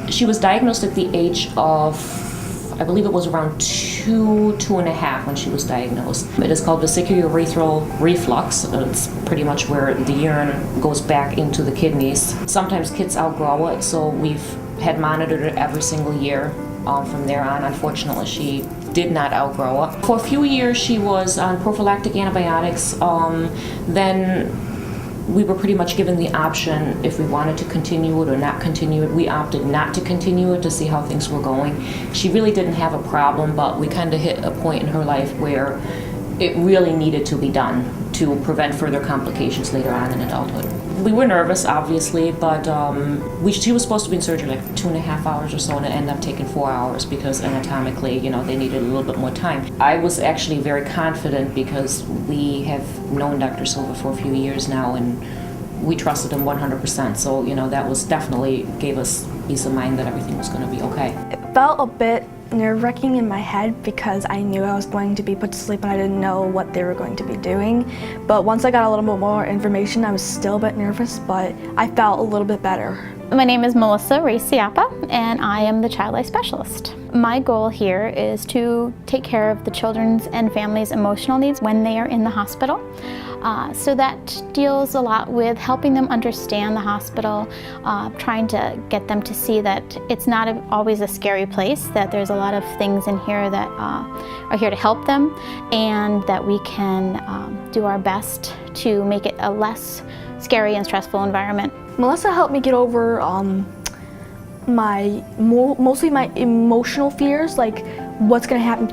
She was diagnosed at the age of, I believe it was around 2.5 when she was diagnosed. It is called Vesicourethral Reflux. It's pretty much where the urine goes back into the kidneys. Sometimes kids outgrow it, so we've had monitored it every single year from there on. Unfortunately, she did not outgrow it. For a few years, she was on prophylactic antibiotics. Then we were pretty much given the option if we wanted to continue it or not continue it. We opted not to continue it to see how things were going. She really didn't have a problem, but we kind of hit a point in her life where it really needed to be done to prevent further complications later on in adulthood. We were nervous, obviously, but she was supposed to be in surgery like 2.5 hours or so, and it ended up taking 4 hours because anatomically, they needed a little bit more time. I was actually very confident because we have known Dr. Silva for a few years now, and we trusted him 100%. So, that was definitely gave us peace of mind that everything was going to be okay. It felt a bit nerve-wracking in my head because I knew I was going to be put to sleep and I didn't know what they were going to be doing. But once I got a little bit more information, I was still a bit nervous, but I felt a little bit better. My name is Melissa Reciapa, and I am the Child Life Specialist. My goal here is to take care of the children's and families' emotional needs when they are in the hospital. So that deals a lot with helping them understand the hospital, trying to get them to see that it's not always a scary place, that there's a lot of things in here that are here to help them, and that we can do our best to make it a less scary and stressful environment. Melissa helped me get over mostly my emotional fears, like what's going to happen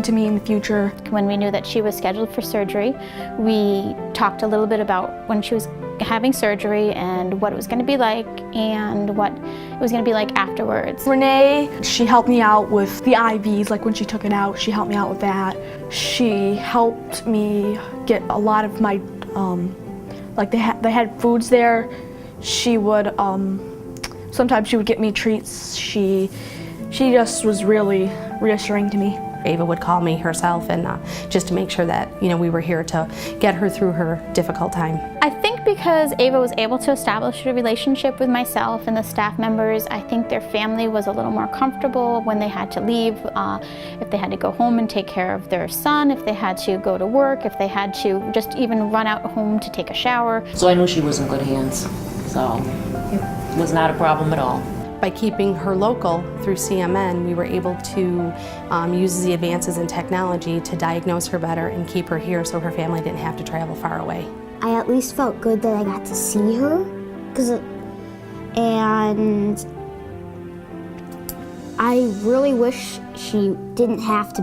to me in the future. When we knew that she was scheduled for surgery, we talked a little bit about when she was having surgery and what it was going to be like and what it was going to be like afterwards. Renee, she helped me out with the IVs, like when she took it out, she helped me out with that. She helped me get a lot of my, like they had foods there. She would, sometimes she would get me treats. She just was really reassuring to me. Ava would call me herself and just to make sure that we were here to get her through her difficult time. I think because Ava was able to establish a relationship with myself and the staff members, I think their family was a little more comfortable when they had to leave, if they had to go home and take care of their son, if they had to go to work, if they had to just even run out home to take a shower. So I knew she was in good hands, so it was not a problem at all. By keeping her local through CMN, we were able to use the advances in technology to diagnose her better and keep her here so her family didn't have to travel far away. I at least felt good that I got to see her, and I really wish she didn't have to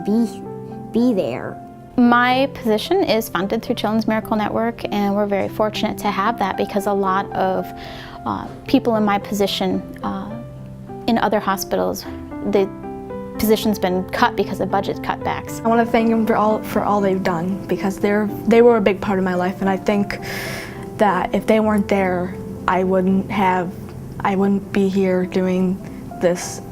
be there. My position is funded through Children's Miracle Network, and we're very fortunate to have that because a lot of people in my position in other hospitals, the position's been cut because of budget cutbacks. I want to thank them for all they've done because they were a big part of my life, and I think that if they weren't there, I wouldn't be here doing this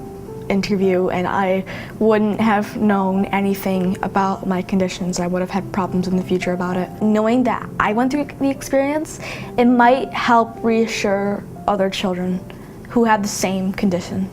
interview, and I wouldn't have known anything about my conditions. I would have had problems in the future about it. Knowing that I went through the experience, it might help reassure other children who have the same condition.